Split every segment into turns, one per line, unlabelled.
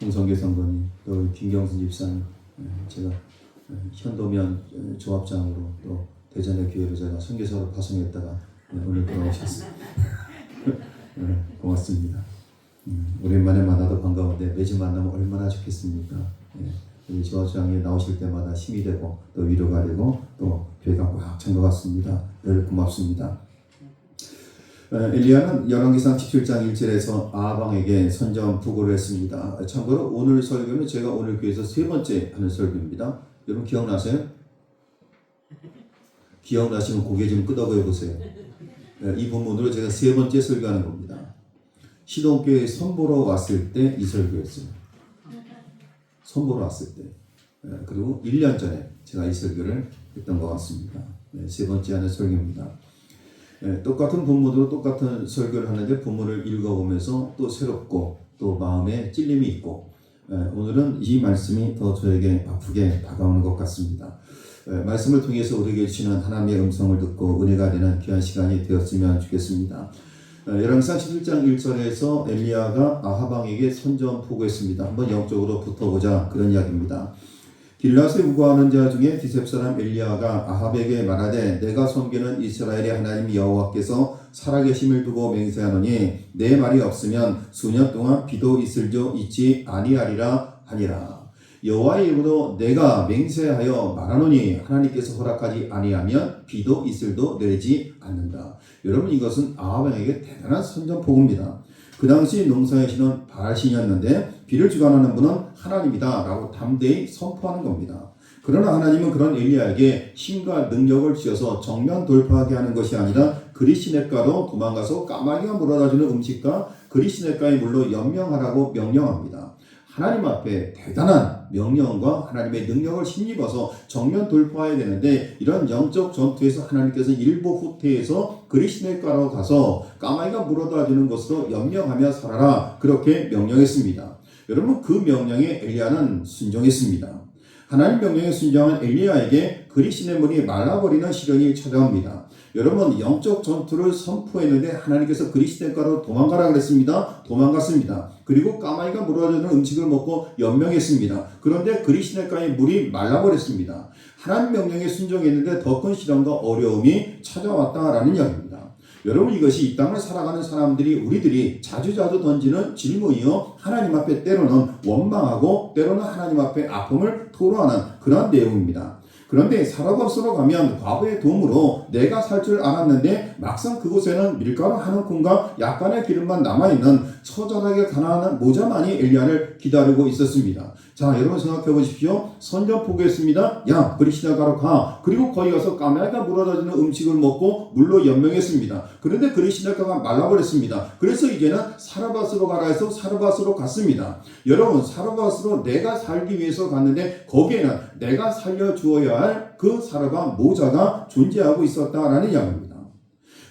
홍성계 선거님, 또 김경순 집사님, 제가 현도면 조합장으로 또 대전의 교회로 제가 선교사로 파송했다가 오늘 돌아오셨습니다. 고맙습니다. 오랜만에 만나도 반가운데 매주 만나면 얼마나 좋겠습니까? 우리 조합장이 나오실 때마다 힘이 되고 또 위로가 되고 또 교회가 꽉 찬 것 같습니다. 늘 고맙습니다. 엘리야는 열왕기상 17장 1절에서 아방에게 선전포고를 했습니다. 참고로 오늘 설교는 제가 오늘 교회에서 세 번째 하는 설교입니다. 여러분 기억나세요? 기억나시면 고개 좀 끄덕여 보세요. 이 본문으로 제가 세 번째 설교하는 겁니다. 시동교회 선보러 왔을 때 이 설교였어요. 선보러 왔을 때. 그리고 1년 전에 제가 이 설교를 했던 것 같습니다. 세 번째 하는 설교입니다. 똑같은 본문으로 똑같은 설교를 하는데 본문을 읽어보면서 또 새롭고 또 마음에 찔림이 있고 오늘은 이 말씀이 더 저에게 아프게 다가오는 것 같습니다. 말씀을 통해서 우리에게 주시는 하나님의 음성을 듣고 은혜가 되는 귀한 시간이 되었으면 좋겠습니다. 열왕기상 11장 1절에서 엘리야가 아하방에게 선전포고했습니다. 한번 영적으로 붙어보자 그런 이야기입니다. 길앗에 우거하는 자 중에 디셉 사람 엘리야가 아합에게 말하되 내가 섬기는 이스라엘의 하나님 여호와께서 살아계심을 두고 맹세하노니 내 말이 없으면 수년 동안 비도 있을저 있지 아니하리라 하니라. 여호와의 이름으로 내가 맹세하여 말하노니 하나님께서 허락하지 아니하면 비도 있을도 내리지 않는다. 여러분 이것은 아합에게 대단한 선전포고입니다. 그 당시 농사의 신은 바알신이었는데 비를 주관하는 분은 하나님이다 라고 담대히 선포하는 겁니다. 그러나 하나님은 그런 엘리야에게 힘과 능력을 주셔서 정면 돌파하게 하는 것이 아니라 그리시네가로 도망가서 까마귀가 물어다주는 음식과 그리시네가의 물로 연명하라고 명령합니다. 하나님 앞에 대단한 명령과 하나님의 능력을 힘입어서 정면 돌파해야 되는데 이런 영적 전투에서 하나님께서 일부 후퇴해서 그리시네가로 가서 까마귀가 물어다주는 것으로 연명하며 살아라 그렇게 명령했습니다. 여러분 그 명령에 엘리야는 순종했습니다. 하나님 명령에 순종한 엘리야에게 그리시네 문이 말라버리는 시련이 찾아옵니다. 여러분 영적 전투를 선포했는데 하나님께서 그리시네가로 도망가라 그랬습니다. 도망갔습니다. 그리고 까마귀가 물어주는 음식을 먹고 연명했습니다. 그런데 그리시네가의 물이 말라버렸습니다. 하나님 명령에 순종했는데 더 큰 시련과 어려움이 찾아왔다라는 이야기입니다. 여러분 이것이 이 땅을 살아가는 사람들이 우리들이 자주자주 던지는 질문이요 하나님 앞에 때로는 원망하고 때로는 하나님 앞에 아픔을 토로하는 그런 내용입니다. 그런데 살아가서로 가면 과부의 도움으로 내가 살 줄 알았는데 막상 그곳에는 밀가루 한 움큼과 약간의 기름만 남아있는 처절하게 가난한 모자만이 엘리야를 기다리고 있었습니다. 자 여러분 생각해 보십시오. 선전포고했습니다. 야 그리시네가로 가. 그리고 거기 가서 까마귀가 물어다주는 음식을 먹고 물로 연명했습니다. 그런데 그리시네가가 말라버렸습니다. 그래서 이제는 사르밧으로 가라 해서 사르밧으로 갔습니다. 여러분 사르밧으로 내가 살기 위해서 갔는데 거기에는 내가 살려주어야 할 그 사르밧 모자가 존재하고 있었다라는 이야기입니다.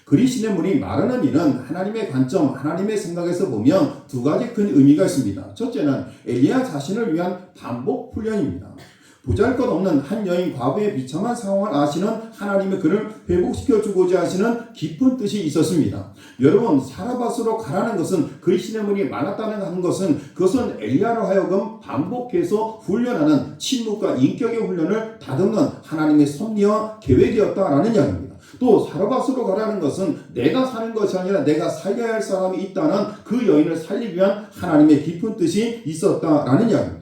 그리시네 문이 말하는 이는 하나님의 관점, 하나님의 생각에서 보면 두 가지 큰 의미가 있습니다. 첫째는 엘리야 자신을 위한 반복 훈련입니다. 보잘것없는 한 여인 과부의 비참한 상황을 아시는 하나님의 그를 회복시켜주고자 하시는 깊은 뜻이 있었습니다. 여러분 사르밧으로 가라는 것은 그리시네 문이 많았다는 것은 그것은 엘리야로 하여금 반복해서 훈련하는 침묵과 인격의 훈련을 다듬는 하나님의 섭리와 계획이었다라는 이야기입니다. 또 사르밧으로 가라는 것은 내가 사는 것이 아니라 내가 살려야 할 사람이 있다는 그 여인을 살리기 위한 하나님의 깊은 뜻이 있었다라는 이야기입니다.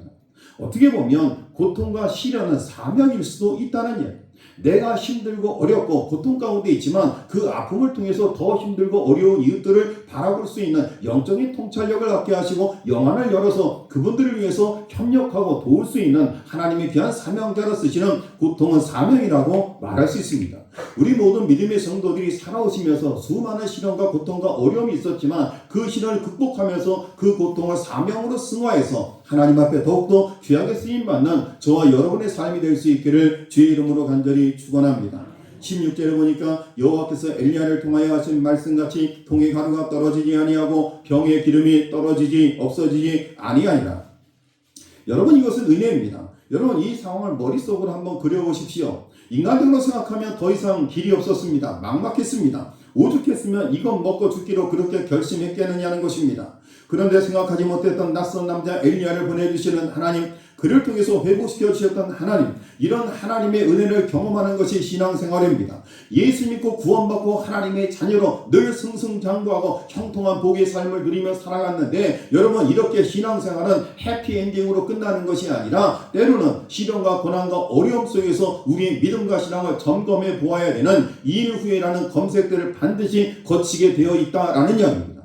어떻게 보면 고통과 시련은 사명일 수도 있다는 이야기. 내가 힘들고 어렵고 고통 가운데 있지만 그 아픔을 통해서 더 힘들고 어려운 이웃들을 바라볼 수 있는 영적인 통찰력을 갖게 하시고 영안을 열어서 그분들을 위해서 협력하고 도울 수 있는 하나님의 귀한 사명자로 쓰시는 고통은 사명이라고 말할 수 있습니다. 우리 모든 믿음의 성도들이 살아오시면서 수많은 시련과 고통과 어려움이 있었지만 그 시련을 극복하면서 그 고통을 사명으로 승화해서 하나님 앞에 더욱더 귀하게 쓰임받는 저와 여러분의 삶이 될 수 있기를 주의 이름으로 간절히 축원합니다. 16절에 보니까 여호와께서 엘리야를 통하여 하신 말씀같이 통의 가루가 떨어지지 아니하고 병의 기름이 떨어지지 없어지지 아니하니라. 여러분 이것은 은혜입니다. 여러분 이 상황을 머릿속으로 한번 그려보십시오. 인간적으로 생각하면 더 이상 길이 없었습니다. 막막했습니다. 오죽했으면 이것 먹고 죽기로 그렇게 결심했겠느냐는 것입니다. 그런데 생각하지 못했던 낯선 남자 엘리야를 보내주시는 하나님, 그를 통해서 회복시켜 주셨던 하나님, 이런 하나님의 은혜를 경험하는 것이 신앙생활입니다. 예수 믿고 구원받고 하나님의 자녀로 늘 승승장구하고 형통한 복의 삶을 누리며 살아갔는데, 여러분, 이렇게 신앙생활은 해피엔딩으로 끝나는 것이 아니라 때로는 시련과 고난과 어려움 속에서 우리의 믿음과 신앙을 점검해 보아야 되는 일 후에라는 검색들을 반드시 거치게 되어 있다라는 이야기입니다.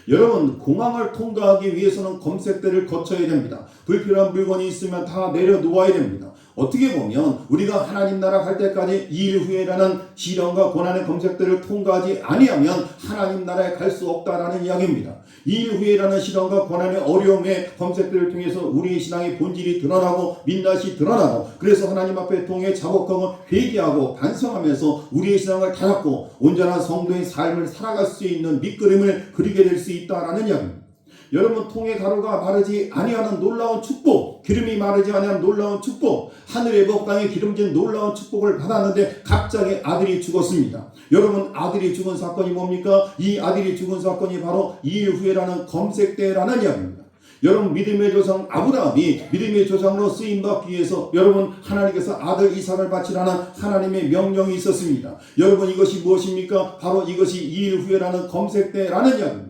여러분, 공항을 통과하기 위해서는 검색대를 거쳐야 됩니다. 불필요한 물건이 있으면 다 내려놓아야 됩니다. 어떻게 보면 우리가 하나님 나라 갈 때까지 이 일 후에라는 시련과 고난의 검색대를 통과하지 아니하면 하나님 나라에 갈 수 없다라는 이야기입니다. 이 일 후에라는 시련과 고난의 어려움의 검색대를 통해서 우리의 신앙의 본질이 드러나고 민낯이 드러나고, 그래서 하나님 앞에 통해 자복하고 회개하고 반성하면서 우리의 신앙을 다잡고 온전한 성도의 삶을 살아갈 수 있는 밑그림을 그리게 될 수 있다라는 이야기입니다. 여러분, 통의 가루가 마르지 아니하는 놀라운 축복, 기름이 마르지 아니하는 놀라운 축복, 하늘의 복 땅에 기름진 놀라운 축복을 받았는데 갑자기 아들이 죽었습니다. 여러분, 아들이 죽은 사건이 뭡니까? 이 아들이 죽은 사건이 바로 이 일 후에라는 검색대라는 이야기입니다. 여러분, 믿음의 조상 아브라함이 믿음의 조상으로 쓰임받기 위해서 여러분, 하나님께서 아들 이삭을 바치라는 하나님의 명령이 있었습니다. 여러분, 이것이 무엇입니까? 바로 이것이 이 일 후에라는 검색대라는 이야기입니다.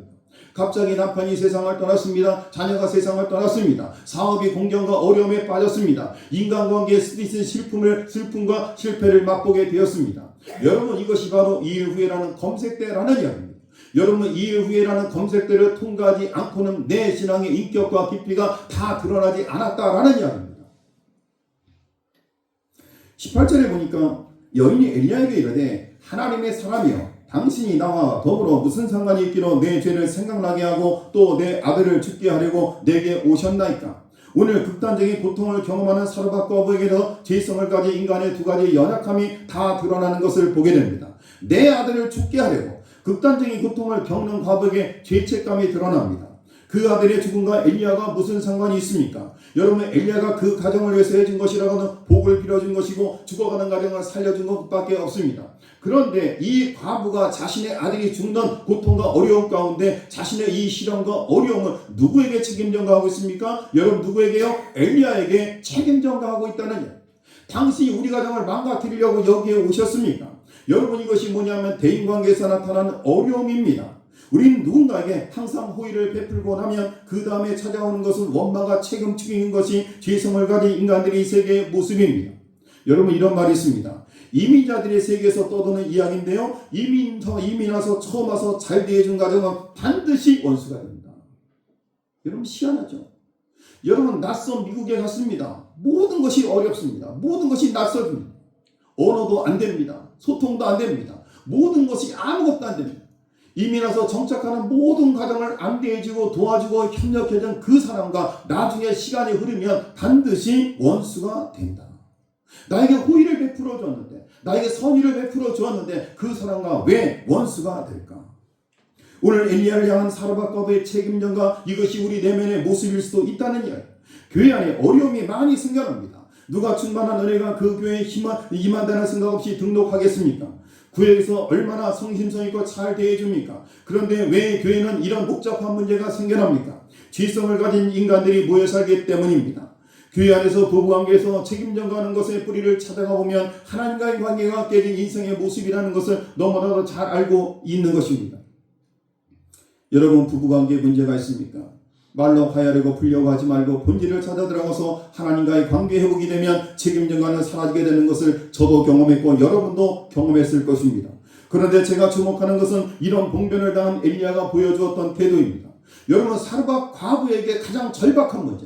갑자기 남편이 세상을 떠났습니다. 자녀가 세상을 떠났습니다. 사업이 공경과 어려움에 빠졌습니다. 인간관계의 슬픔과 실패를 맛보게 되었습니다. 여러분, 이것이 바로 이 일 후에라는 검색대라는 이야기입니다. 여러분, 이 일 후에라는 검색대를 통과하지 않고는 내 신앙의 인격과 깊이가 다 드러나지 않았다라는 이야기입니다. 18절에 보니까 여인이 엘리야에게 이르되 하나님의 사람이여, 당신이 나와 더불어 무슨 상관이 있기로 내 죄를 생각나게 하고 또 내 아들을 죽게 하려고 내게 오셨나이까. 오늘 극단적인 고통을 경험하는 사르밧과부에게서 죄성을 가진 인간의 두 가지 연약함이 다 드러나는 것을 보게 됩니다. 내 아들을 죽게 하려고 극단적인 고통을 겪는 과부에게 죄책감이 드러납니다. 그 아들의 죽음과 엘리야가 무슨 상관이 있습니까? 여러분, 엘리야가 그 가정을 위해서 해준 것이라고는 복을 빌어준 것이고 죽어가는 가정을 살려준 것밖에 없습니다. 그런데 이 과부가 자신의 아들이 죽는 고통과 어려움 가운데 자신의 이 시련과 어려움을 누구에게 책임져 가고 있습니까? 여러분, 누구에게요? 엘리야에게 책임져 가고 있다는, 당신이 우리 가정을 망가뜨리려고 여기에 오셨습니까? 여러분, 이것이 뭐냐면 대인관계에서 나타나는 어려움입니다. 우리는 누군가에게 항상 호의를 베풀고 나면 그 다음에 찾아오는 것은 원망과 책임 추기인 것이 죄성을 가진 인간들의 세계의 모습입니다. 여러분, 이런 말이 있습니다. 이민자들의 세계에서 떠도는 이야기인데요, 이민 와서 처음 와서 잘 대해준 가정은 반드시 원수가 됩니다. 여러분, 희한하죠? 여러분, 낯선 미국에 갔습니다. 모든 것이 어렵습니다. 모든 것이 낯설습니다. 언어도 안 됩니다. 소통도 안 됩니다. 모든 것이 아무것도 안 됩니다. 이민 와서 정착하는 모든 가정을 안대해주고 도와주고 협력해준 그 사람과 나중에 시간이 흐르면 반드시 원수가 된다. 나에게 호의를 베풀어 줬는데, 나에게 선의를 베풀어 주었는데 그 사람과 왜 원수가 될까? 오늘 엘리야를 향한 사르밧과부의 책임전과 이것이 우리 내면의 모습일 수도 있다는 이야기. 교회 안에 어려움이 많이 생겨납니다. 누가 충만한 은혜가 그 교회에 임한다는 생각 없이 등록하겠습니까? 교회에서 얼마나 성심성 있고 잘 대해줍니까? 그런데 왜 교회는 이런 복잡한 문제가 생겨납니까? 죄성을 가진 인간들이 모여 살기 때문입니다. 교회 안에서 부부관계에서 책임져가는 것의 뿌리를 찾아가 보면 하나님과의 관계가 깨진 인생의 모습이라는 것을 너무나도 잘 알고 있는 것입니다. 여러분, 부부관계에 문제가 있습니까? 말로 화해하려고 풀려고 하지 말고 본질을 찾아 들어가서 하나님과의 관계 회복이 되면 책임전가는 사라지게 되는 것을 저도 경험했고 여러분도 경험했을 것입니다. 그런데 제가 주목하는 것은 이런 봉변을 당한 엘리야가 보여주었던 태도입니다. 여러분, 사르밧 과부에게 가장 절박한 문제,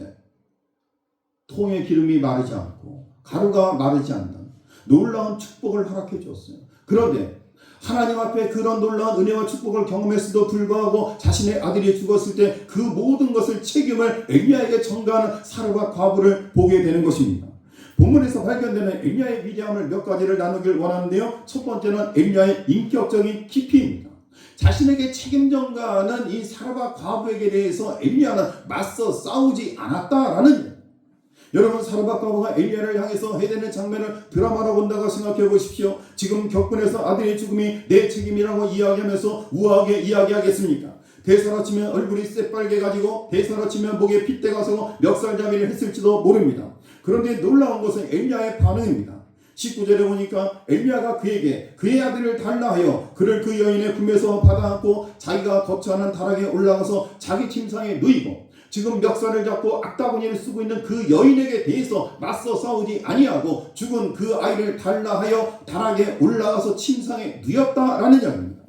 통의 기름이 마르지 않고 가루가 마르지 않는 놀라운 축복을 허락해 주었어요. 그런데 하나님 앞에 그런 놀라운 은혜와 축복을 경험했음에도 불구하고 자신의 아들이 죽었을 때 그 모든 것을 책임을 엘리야에게 전가하는 사르밧 과부를 보게 되는 것입니다. 본문에서 발견되는 엘리야의 위대함을 몇 가지를 나누길 원하는데요. 첫 번째는 엘리야의 인격적인 깊이입니다. 자신에게 책임전가하는 이 사르밧 과부에게 대해서 엘리야는 맞서 싸우지 않았다라는, 여러분, 사르밧 과부가 엘리야를 향해서 해대는 장면을 드라마로 본다고 생각해 보십시오. 지금 격분해서 아들의 죽음이 내 책임이라고 이야기하면서 우아하게 이야기하겠습니까? 대사로 치면 얼굴이 새빨개 가지고 대사로 치면 목에 핏대가 서고 멱살잡이를 했을지도 모릅니다. 그런데 놀라운 것은 엘리야의 반응입니다. 19절에 보니까 엘리야가 그에게 그의 아들을 달라 하여 그를 그 여인의 품에서 받아안고 자기가 거처하는 다락에 올라가서 자기 침상에 누이고 지금 멱살을 잡고 악다구니를 쓰고 있는 그 여인에게 대해서 맞서 싸우지 아니하고 죽은 그 아이를 달라 하여 다락에 올라가서 침상에 누였다라는 이야기입니다.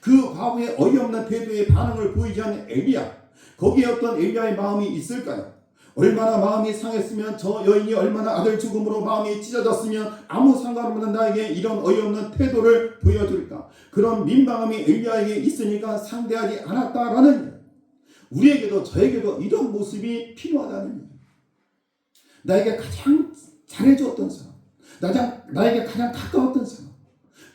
그 과거의 어이없는 태도의 반응을 보이지 않는 엘리야, 거기에 어떤 엘리야의 마음이 있을까요? 얼마나 마음이 상했으면, 저 여인이 얼마나 아들 죽음으로 마음이 찢어졌으면 아무 상관없는 나에게 이런 어이없는 태도를 보여줄까? 그런 민망함이 엘리야에게 있으니까 상대하지 않았다라는, 우리에게도 저에게도 이런 모습이 필요하다는, 나에게 가장 잘해주었던 사람, 나에게 가장 가까웠던 사람,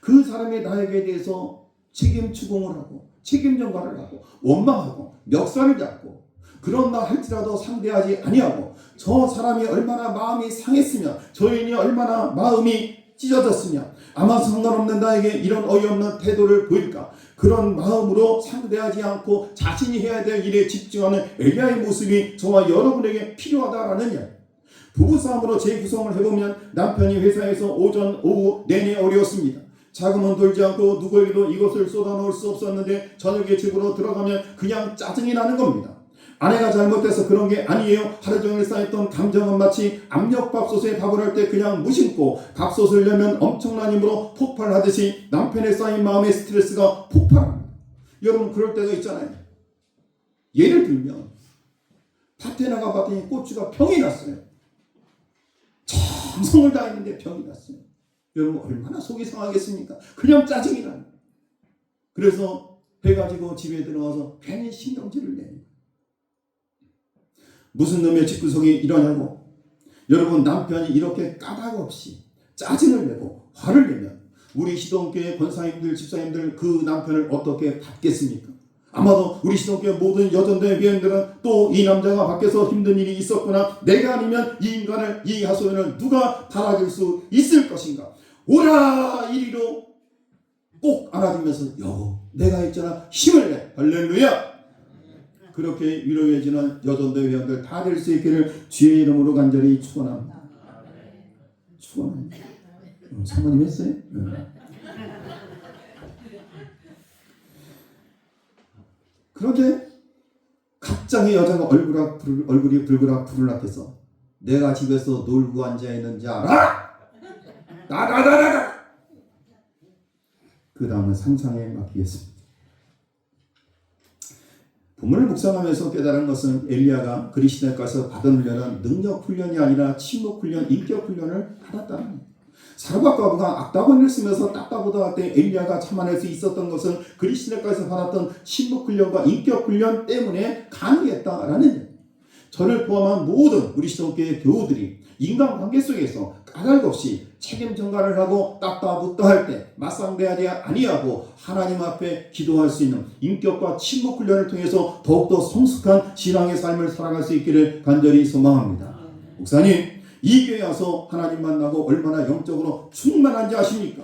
그 사람이 나에게 대해서 책임 추궁을 하고 책임 전가를 하고 원망하고 멱살을 잡고 그런다 할지라도 상대하지 아니하고, 저 사람이 얼마나 마음이 상했으며 저 여인이 얼마나 마음이 찢어졌으며 아마 상관없는 나에게 이런 어이없는 태도를 보일까, 그런 마음으로 상대하지 않고 자신이 해야 될 일에 집중하는 엘리야의 모습이 저와 여러분에게 필요하다라는 이야기. 부부싸움으로 재구성을 해보면 남편이 회사에서 오전 오후 내내 어려웠습니다. 자금은 돌지 않고 누구에게도 이것을 쏟아놓을 수 없었는데 저녁에 집으로 들어가면 그냥 짜증이 나는 겁니다. 아내가 잘못해서 그런 게 아니에요. 하루 종일 쌓였던 감정은 마치 압력밥솥에 밥을 할 때 그냥 무심코 밥솥을 열면 엄청난 힘으로 폭발하듯이 남편에 쌓인 마음의 스트레스가 폭발합니다. 여러분, 그럴 때가 있잖아요. 예를 들면 밭에 나가봤더니 고추가 병이 났어요. 정성을 다했는데 병이 났어요. 여러분, 얼마나 속이 상하겠습니까? 그냥 짜증이 나요. 그래서 해가지고 집에 들어가서 괜히 신경질을 내요. 무슨 놈의 집구석이 이러냐고. 여러분, 남편이 이렇게 까닭 없이 짜증을 내고 화를 내면 우리 시동교회 권사님들, 집사님들 그 남편을 어떻게 받겠습니까? 아마도 우리 시동교회 모든 여전대 위원들은 또 이 남자가 밖에서 힘든 일이 있었구나, 내가 아니면 이 인간을, 이 하소연을 누가 달아줄 수 있을 것인가, 오라 이리로 꼭 알아주면서 여보 내가 있잖아 힘을 내, 할렐루야, 그렇게 위로해주는 여전대 회원들 다 될 수 있기를 주의 이름으로 간절히 축원합니다. 축원합니다. 사모님 했어요? 네. 그런데 갑자기 여자가 얼굴이 불그락해서 내가 집에서 놀고 앉아있는지 알아? 나가라가라! 그 다음은 상상에 맡기겠습니다. 본문을 묵상하면서 깨달은 것은 엘리야가 그리스도에 가서 받은 훈련은 능력 훈련이 아니라 침묵 훈련, 인격 훈련을 받았다는 겁니다. 사르밧 과부가 악다구니를 쓰면서 딱따구다 할 때 엘리야가 참아낼 수 있었던 것은 그리스도에 가서 받았던 침묵 훈련과 인격 훈련 때문에 가능했다라는 얘기입니다. 저를 포함한 모든 우리 시동교회 교우들이 인간관계 속에서 까닭 없이 책임 전가를 하고 따따붙다 할 때 맞상대하지 아니하고 하나님 앞에 기도할 수 있는 인격과 침묵 훈련을 통해서 더욱더 성숙한 신앙의 삶을 살아갈 수 있기를 간절히 소망합니다. 목사님, 이 교회 와서 하나님 만나고 얼마나 영적으로 충만한지 아십니까?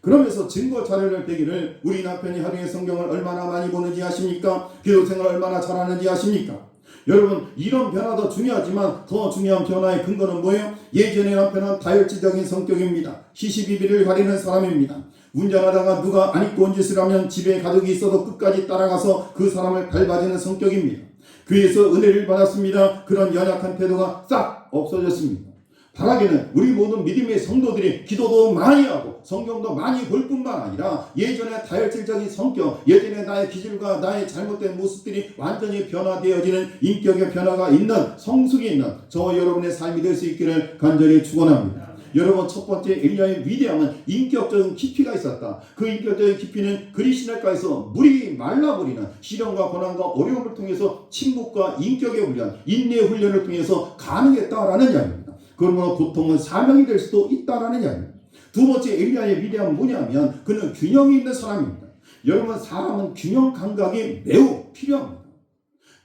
그러면서 증거 자료를 대기를 우리 남편이 하루에 성경을 얼마나 많이 보는지 아십니까? 기도생활을 얼마나 잘하는지 아십니까? 여러분, 이런 변화도 중요하지만 더 중요한 변화의 근거는 뭐예요? 예전의 남편은 다혈질적인 성격입니다. 시시비비를 가리는 사람입니다. 운전하다가 누가 안 입고 온 짓을 하면 집에 가족이 있어도 끝까지 따라가서 그 사람을 밟아주는 성격입니다. 교회에서 은혜를 받았습니다. 그런 연약한 태도가 싹 없어졌습니다. 바라기는 우리 모든 믿음의 성도들이 기도도 많이 하고 성경도 많이 볼 뿐만 아니라 예전의 다혈질적인 성격, 예전의 나의 기질과 나의 잘못된 모습들이 완전히 변화되어지는 인격의 변화가 있는, 성숙이 있는 저와 여러분의 삶이 될 수 있기를 간절히 축원합니다. 여러분, 첫 번째 엘리야의 위대함은 인격적인 깊이가 있었다. 그 인격적인 깊이는 그리스도에서 물이 말라버리는 시련과 고난과 어려움을 통해서 침묵과 인격의 훈련, 인내의 훈련을 통해서 가능했다라는 이야기입니다. 그러므로 고통은 사명이 될 수도 있다라는 이야기입니다. 두 번째 엘리야의 위대함은 뭐냐면 그는 균형이 있는 사람입니다. 여러분, 사람은 균형 감각이 매우 필요합니다.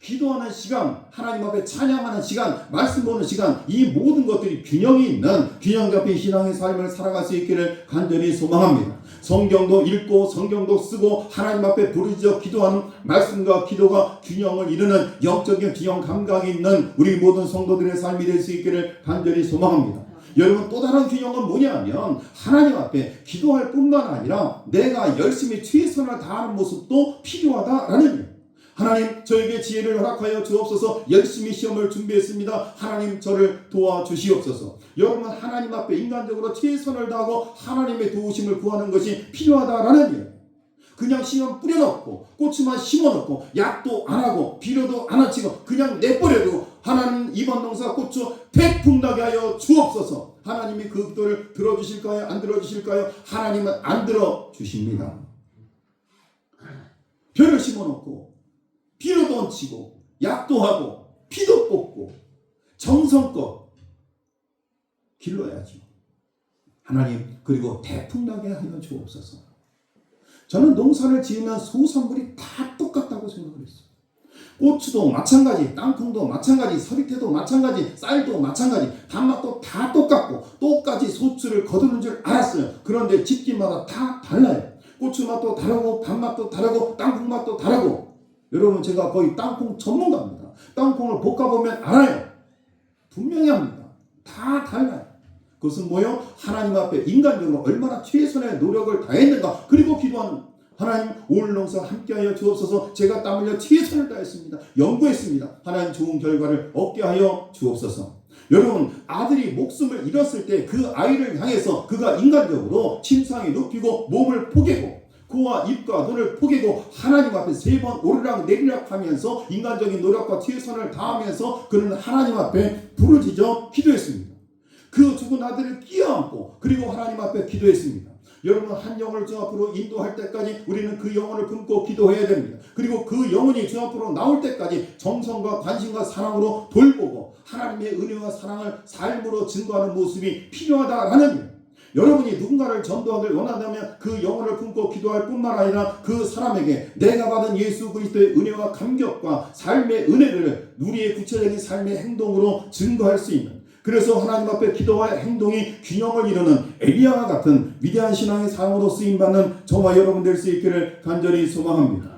기도하는 시간, 하나님 앞에 찬양하는 시간, 말씀 보는 시간, 이 모든 것들이 균형이 있는 균형 잡힌 신앙의 삶을 살아갈 수 있기를 간절히 소망합니다. 성경도 읽고 성경도 쓰고 하나님 앞에 부르짖어 기도하는 말씀과 기도가 균형을 이루는 영적인 균형 감각이 있는 우리 모든 성도들의 삶이 될 수 있기를 간절히 소망합니다. 여러분, 또 다른 균형은 뭐냐면 하나님 앞에 기도할 뿐만 아니라 내가 열심히 최선을 다하는 모습도 필요하다라는 거예요. 하나님, 저에게 지혜를 허락하여 주옵소서. 열심히 시험을 준비했습니다. 하나님, 저를 도와주시옵소서. 여러분, 하나님 앞에 인간적으로 최선을 다하고 하나님의 도우심을 구하는 것이 필요하다라는 거예요. 그냥 씨만 뿌려놓고 꽃만 심어놓고 약도 안 하고 비료도 안 하치고 그냥 내버려도 하나님, 이번 농사 고추 태풍 나게 하여 주옵소서. 하나님이 그 기도를 들어주실까요? 안 들어주실까요? 하나님은 안 들어주십니다. 벼를 심어놓고 비료도 얹히고 약도 하고 피도 뽑고 정성껏 길러야죠. 하나님, 그리고 태풍 나게 하여 주옵소서. 저는 농사를 지으면 소산물이 다 똑같다고 생각을 했어요. 고추도 마찬가지, 땅콩도 마찬가지, 서리태도 마찬가지, 쌀도 마찬가지, 단맛도 다 똑같고 똑같이 소출을 거두는 줄 알았어요. 그런데 집집마다 다 달라요. 고추 맛도 다르고 단맛도 다르고 땅콩 맛도 다르고. 여러분, 제가 거의 땅콩 전문가입니다. 땅콩을 볶아보면 알아요. 분명히 합니다. 다 달라요. 그것은 뭐예요? 하나님 앞에 인간적으로 얼마나 최선의 노력을 다했는가. 그리고 기도하는, 하나님, 올 농사 함께하여 주옵소서. 제가 땀 흘려 최선을 다했습니다. 연구했습니다. 하나님, 좋은 결과를 얻게 하여 주옵소서. 여러분, 아들이 목숨을 잃었을 때 그 아이를 향해서 그가 인간적으로 침상에 눕히고 몸을 포개고 코와 입과 눈을 포개고 하나님 앞에 3번 오르락 내리락 하면서 인간적인 노력과 최선을 다하면서 그는 하나님 앞에 부르짖어 기도했습니다. 그 죽은 아들을 끼어안고 그리고 하나님 앞에 기도했습니다. 여러분, 한 영혼을 주 앞으로 인도할 때까지 우리는 그 영혼을 품고 기도해야 됩니다. 그리고 그 영혼이 주 앞으로 나올 때까지 정성과 관심과 사랑으로 돌보고 하나님의 은혜와 사랑을 삶으로 증거하는 모습이 필요하다라는 거예요. 여러분이 누군가를 전도하길 원한다면 그 영혼을 품고 기도할 뿐만 아니라 그 사람에게 내가 받은 예수 그리스도의 은혜와 감격과 삶의 은혜를 우리의 구체적인 삶의 행동으로 증거할 수 있는, 그래서 하나님 앞에 기도와 행동이 균형을 이루는 엘리야와 같은 위대한 신앙의 삶으로 쓰임받는 저와 여러분 될 수 있기를 간절히 소망합니다.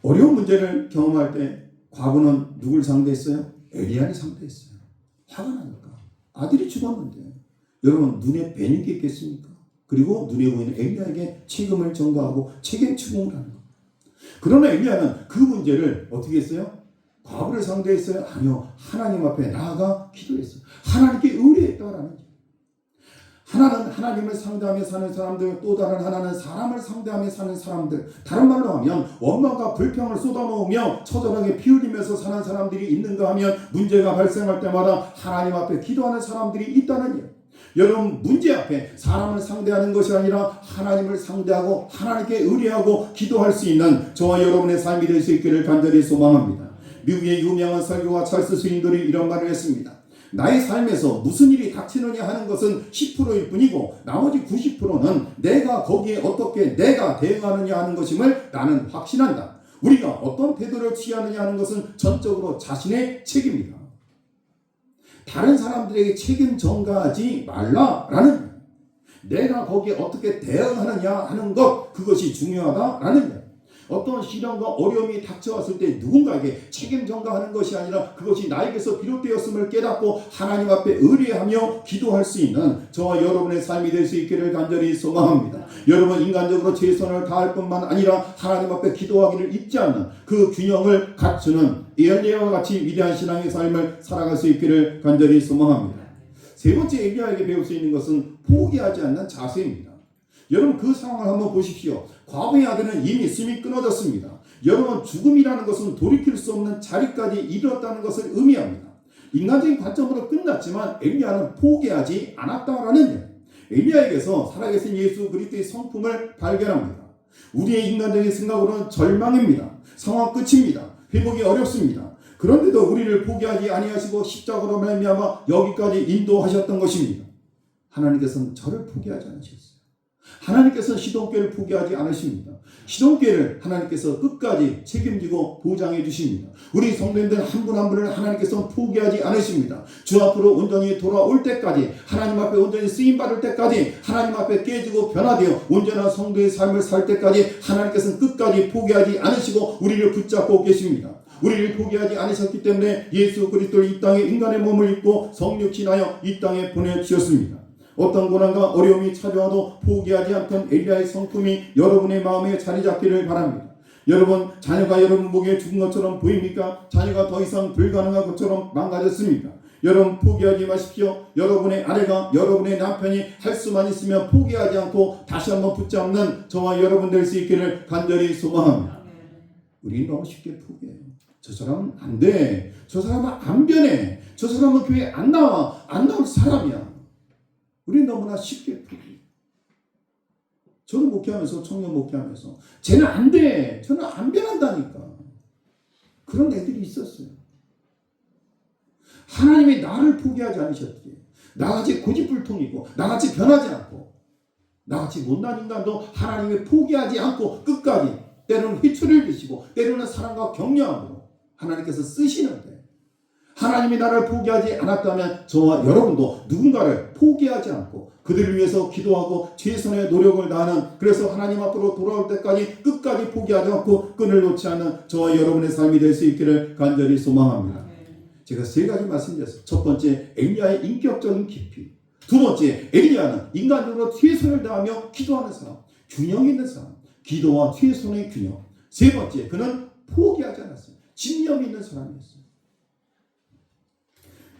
어려운 문제를 경험할 때 과부는 누굴 상대했어요? 엘리야를 상대했어요. 화가 나니까. 아들이 죽었는데 여러분, 눈에 뵈는 게 있겠습니까? 그리고 눈에 보이는 엘리야에게 책임을 전가하고 책임 추궁을 하는 것. 그러나 엘리야는 그 문제를 어떻게 했어요? 과부를 상대했어요? 아니요. 하나님 앞에 나아가 기도했어요. 하나님께 의뢰했다라는 거죠. 하나는 하나님을 상대하며 사는 사람들, 또 다른 하나는 사람을 상대하며 사는 사람들. 다른 말로 하면 원망과 불평을 쏟아놓으며 처절하게 피 흘리면서 사는 사람들이 있는가 하면 문제가 발생할 때마다 하나님 앞에 기도하는 사람들이 있다는 거예요. 여러분, 문제 앞에 사람을 상대하는 것이 아니라 하나님을 상대하고 하나님께 의뢰하고 기도할 수 있는 저와 여러분의 삶이 될 수 있기를 간절히 소망합니다. 미국의 유명한 설교가 찰스 스윙들이 이런 말을 했습니다. 나의 삶에서 무슨 일이 닥치느냐 하는 것은 10%일 뿐이고 나머지 90%는 내가 거기에 어떻게 내가 대응하느냐 하는 것임을 나는 확신한다. 우리가 어떤 태도를 취하느냐 하는 것은 전적으로 자신의 책임이다. 다른 사람들에게 책임 전가하지 말라라는, 내가 거기에 어떻게 대응하느냐 하는 것, 그것이 중요하다라는 거예요. 어떤 시련과 어려움이 닥쳐왔을 때 누군가에게 책임 전가하는 것이 아니라 그것이 나에게서 비롯되었음을 깨닫고 하나님 앞에 의뢰하며 기도할 수 있는 저와 여러분의 삶이 될 수 있기를 간절히 소망합니다. 여러분, 인간적으로 최선을 다할 뿐만 아니라 하나님 앞에 기도하기를 잊지 않는 그 균형을 갖추는 엘리야와 같이 위대한 신앙의 삶을 살아갈 수 있기를 간절히 소망합니다. 세 번째, 엘리야에게 배울 수 있는 것은 포기하지 않는 자세입니다. 여러분, 그 상황을 한번 보십시오. 과부의 아들은 이미 숨이 끊어졌습니다. 여러분, 죽음이라는 것은 돌이킬 수 없는 자리까지 이르렀다는 것을 의미합니다. 인간적인 관점으로 끝났지만 엘리야는 포기하지 않았다라는 것. 엘리야에게서 살아계신 예수 그리스도의 성품을 발견합니다. 우리의 인간적인 생각으로는 절망입니다. 상황 끝입니다. 회복이 어렵습니다. 그런데도 우리를 포기하지 아니하시고 십자가로 말미암아 여기까지 인도하셨던 것입니다. 하나님께서는 저를 포기하지 않으셨어요. 하나님께서 시돈교회를 포기하지 않으십니다. 시돈교회를 하나님께서 끝까지 책임지고 보장해 주십니다. 우리 성도님들 한 분 한 분을 하나님께서 포기하지 않으십니다. 주 앞으로 온전히 돌아올 때까지, 하나님 앞에 온전히 쓰임받을 때까지, 하나님 앞에 깨지고 변화되어 온전한 성도의 삶을 살 때까지 하나님께서는 끝까지 포기하지 않으시고 우리를 붙잡고 계십니다. 우리를 포기하지 않으셨기 때문에 예수 그리스도를 이 땅에 인간의 몸을 입고 성육신하여 이 땅에 보내주셨습니다. 어떤 고난과 어려움이 찾아와도 포기하지 않던 엘리야의 성품이 여러분의 마음에 자리 잡기를 바랍니다. 여러분, 자녀가 여러분 보기에 죽은 것처럼 보입니까? 자녀가 더 이상 불가능한 것처럼 망가졌습니까? 여러분, 포기하지 마십시오. 여러분의 아내가, 여러분의 남편이 할 수만 있으면 포기하지 않고 다시 한번 붙잡는 저와 여러분 될 수 있기를 간절히 소망합니다. 우리는 너무 쉽게 포기해요. 저 사람은 안 돼. 저 사람은 안 변해. 저 사람은 교회 안 나와. 안 나올 사람이야. 우리는 너무나 쉽게 포기해요. 저는 목회하면서, 청년 목회하면서 쟤는 안 돼. 저는 안 변한다니까. 그런 애들이 있었어요. 하나님이 나를 포기하지 않으셨기에 나같이 고집불통이고 나같이 변하지 않고 나같이 못난 인간도 하나님이 포기하지 않고 끝까지 때로는 휘초리를 드시고 때로는 사랑과 격려함으로 하나님께서 쓰시는데, 하나님이 나를 포기하지 않았다면 저와 여러분도 누군가를 포기하지 않고 그들을 위해서 기도하고 최선의 노력을 다하는, 그래서 하나님 앞으로 돌아올 때까지 끝까지 포기하지 않고 끈을 놓지 않는 저와 여러분의 삶이 될 수 있기를 간절히 소망합니다. 제가 세 가지 말씀드렸어요. 첫 번째, 엘리야의 인격적인 깊이. 두 번째, 엘리야는 인간적으로 최선을 다하며 기도하는 사람, 균형 있는 사람, 기도와 최선의 균형. 세 번째, 그는 포기하지 않았어요. 집념이 있는 사람이었어요.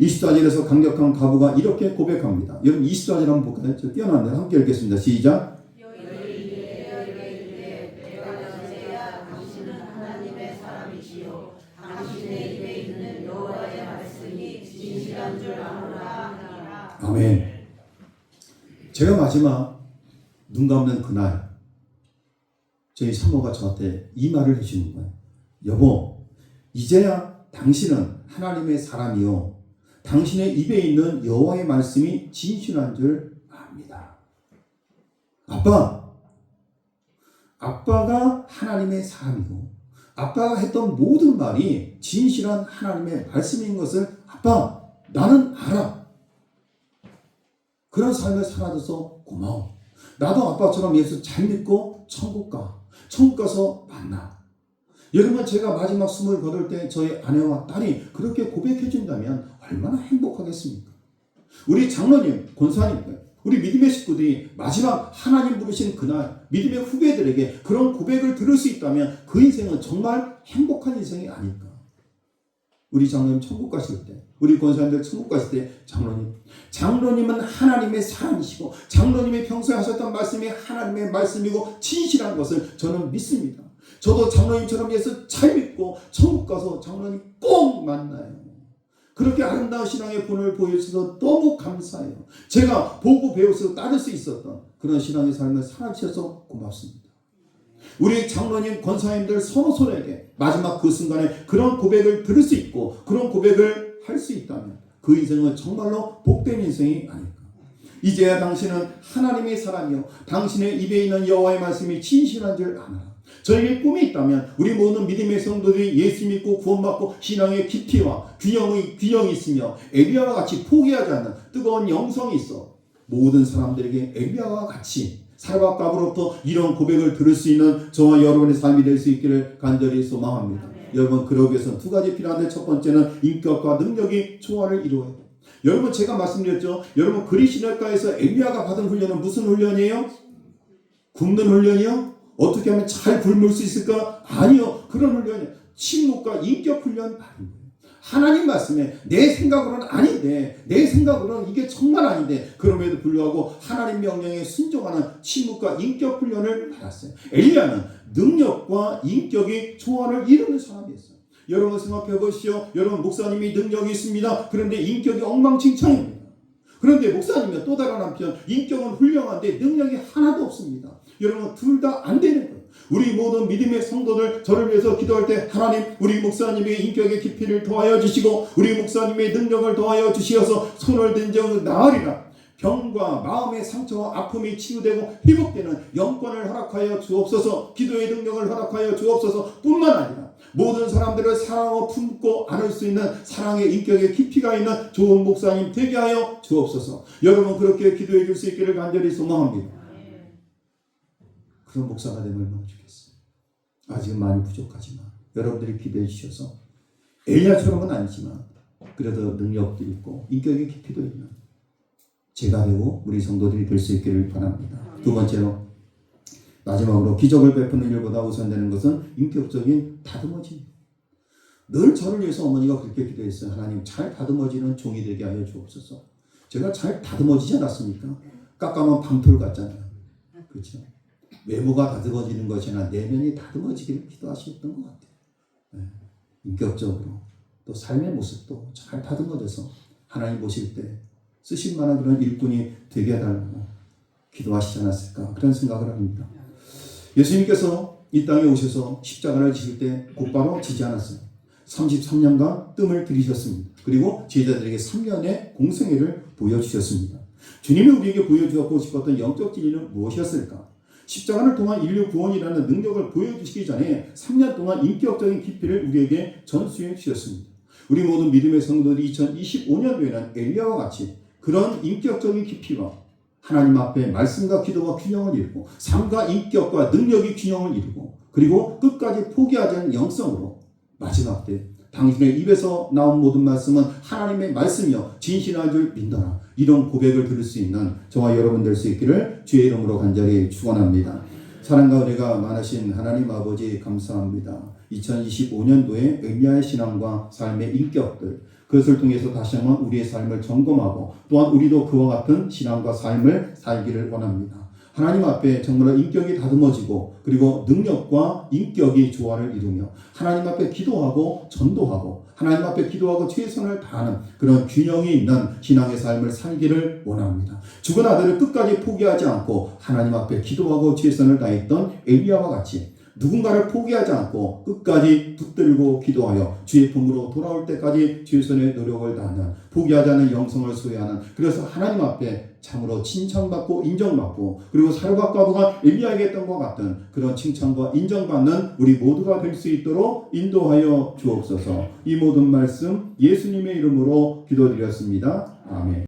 24절에서 강력한 과부가 이렇게 고백합니다. 여러분 24절 한번 볼까요? 저 띄어놨네요. 함께 읽겠습니다. 시작. 아멘. 제가 마지막 눈 감는 그날 저희 사모가 저한테 이 말을 해주는 거예요. 여보, 이제야 당신은 하나님의 사람이요, 당신의 입에 있는 여호와의 말씀이 진실한 줄 압니다. 아빠가 하나님의 사람이고 아빠가 했던 모든 말이 진실한 하나님의 말씀인 것을 아빠, 나는 알아. 그런 삶을 살아줘서 고마워. 나도 아빠처럼 예수 잘 믿고 천국 가서 만나. 여러분, 제가 마지막 숨을 거둘 때 저희 아내와 딸이 그렇게 고백해 준다면 얼마나 행복하겠습니까? 우리 장로님, 권사님, 우리 믿음의 식구들이 마지막 하나님 부르신 그날 믿음의 후배들에게 그런 고백을 들을 수 있다면 그 인생은 정말 행복한 인생이 아닐까. 우리 장로님 천국 가실 때, 우리 권사님들 천국 가실 때 장로님은 하나님의 사람이시고 장로님이 평소에 하셨던 말씀이 하나님의 말씀이고 진실한 것을 저는 믿습니다. 저도 장로님처럼 예수 잘 믿고 천국 가서 장로님 꼭 만나요. 그렇게 아름다운 신앙의 본을 보여주셔서 너무 감사해요. 제가 보고 배워서 따를 수 있었던 그런 신앙의 삶을 살아주셔서 고맙습니다. 우리 장로님, 권사님들 서로서로에게 마지막 그 순간에 그런 고백을 들을 수 있고 그런 고백을 할 수 있다면 그 인생은 정말로 복된 인생이 아닐까. 이제야 당신은 하나님의 사람이요, 당신의 입에 있는 여호와의 말씀이 진실한 줄 아노라. 저에게 꿈이 있다면 우리 모든 믿음의 성도들이 예수 믿고 구원받고 신앙의 깊이와 균형이 있으며 엘리야와 같이 포기하지 않는 뜨거운 영성이 있어 모든 사람들에게 엘리야와 같이 사르밧 과부로부터 이런 고백을 들을 수 있는 저와 여러분의 삶이 될 수 있기를 간절히 소망합니다. 여러분, 그러기 위해서는 두 가지 필요한데, 첫 번째는 인격과 능력이 조화를 이루어야 돼요. 여러분, 제가 말씀드렸죠. 여러분, 그리시널가에서 엘리야가 받은 훈련은 무슨 훈련이에요? 굶는 훈련이요? 어떻게 하면 잘 굶을 수 있을까? 아니요. 그런 훈련이에요. 침묵과 인격 훈련 받은 거예요. 하나님 말씀에 내 생각으로는 아닌데, 내 생각으로는 이게 정말 아닌데, 그럼에도 불구하고 하나님 명령에 순종하는 침묵과 인격 훈련을 받았어요. 엘리야는 능력과 인격이 조화를 이루는 사람이었어요. 여러분 생각해 보시오. 여러분, 목사님이 능력이 있습니다. 그런데 인격이 엉망진창입니다. 그런데 목사님은 또 다른 한편 인격은 훌륭한데 능력이 하나도 없습니다. 여러분, 둘 다 안 되는 거예요. 우리 모든 믿음의 성도들, 저를 위해서 기도할 때 하나님, 우리 목사님의 인격의 깊이를 더하여 주시고 우리 목사님의 능력을 더하여 주시어서 손을 댄 적 나으리라. 병과 마음의 상처와 아픔이 치유되고 회복되는 영권을 허락하여 주옵소서. 기도의 능력을 허락하여 주옵소서. 뿐만 아니라 모든 사람들을 사랑하고 품고 안을 수 있는 사랑의 인격의 깊이가 있는 좋은 목사님 되게 하여 주옵소서. 여러분 그렇게 기도해 줄 수 있기를 간절히 소망합니다. 그런 목사가 되면 얼마나 좋겠어요. 아직은 많이 부족하지만 여러분들이 기도해 주셔서 엘리야처럼은 아니지만 그래도 능력도 있고 인격의 깊이도 있는 제가 되고 우리 성도들이 될 수 있기를 바랍니다. 두 번째로 마지막으로 기적을 베푸는 일보다 우선되는 것은 인격적인 다듬어짐. 늘 저를 위해서 어머니가 그렇게 기도했어요. 하나님 잘 다듬어지는 종이 되게 하여 주옵소서. 제가 잘 다듬어지지 않았습니까? 깎아놓은 방풀 같잖아요. 그렇죠? 외모가 다듬어지는 것이 아니라 내면이 다듬어지기를 기도하셨던 것 같아요. 네. 인격적으로 또 삶의 모습도 잘 다듬어져서 하나님 보실 때 쓰실 만한 그런 일꾼이 되게 해달라고 기도하시지 않았을까 그런 생각을 합니다. 예수님께서 이 땅에 오셔서 십자가를 지실 때 곧바로 지지 않았어요. 33년간 뜸을 들이셨습니다. 그리고 제자들에게 3년의 공생애를 보여주셨습니다. 주님이 우리에게 보여주고 싶었던 영적 진리는 무엇이었을까? 십자가를 통한 인류 구원이라는 능력을 보여주시기 전에 3년 동안 인격적인 깊이를 우리에게 전수해 주셨습니다. 우리 모든 믿음의 성도들이 2025년도에는 엘리야와 같이 그런 인격적인 깊이와 하나님 앞에 말씀과 기도와 균형을 이루고 삶과 인격과 능력이 균형을 이루고 그리고 끝까지 포기하지 않는 영성으로 마지막 때 당신의 입에서 나온 모든 말씀은 하나님의 말씀이여 진실한 줄 믿노라. 이런 고백을 들을 수 있는 저와 여러분 될 수 있기를 주의 이름으로 간절히 축원합니다. 사랑과 은혜가 많으신 하나님 아버지 감사합니다. 2025년도에 엘리야의 신앙과 삶의 인격들 그것을 통해서 다시 한번 우리의 삶을 점검하고 또한 우리도 그와 같은 신앙과 삶을 살기를 원합니다. 하나님 앞에 정말 인격이 다듬어지고 그리고 능력과 인격이 조화를 이루며 하나님 앞에 기도하고 전도하고 하나님 앞에 기도하고 최선을 다하는 그런 균형이 있는 신앙의 삶을 살기를 원합니다. 죽은 아들을 끝까지 포기하지 않고 하나님 앞에 기도하고 최선을 다했던 엘리야와 같이 누군가를 포기하지 않고 끝까지 붙들고 기도하여 주의 품으로 돌아올 때까지 최선의 노력을 다하는 포기하지 않는 영성을 소유하는 그래서 하나님 앞에 참으로 칭찬받고 인정받고 그리고 사르밧과부가 엘리야에게 했던 것 같은 그런 칭찬과 인정받는 우리 모두가 될 수 있도록 인도하여 주옵소서. 이 모든 말씀 예수님의 이름으로 기도드렸습니다. 아멘.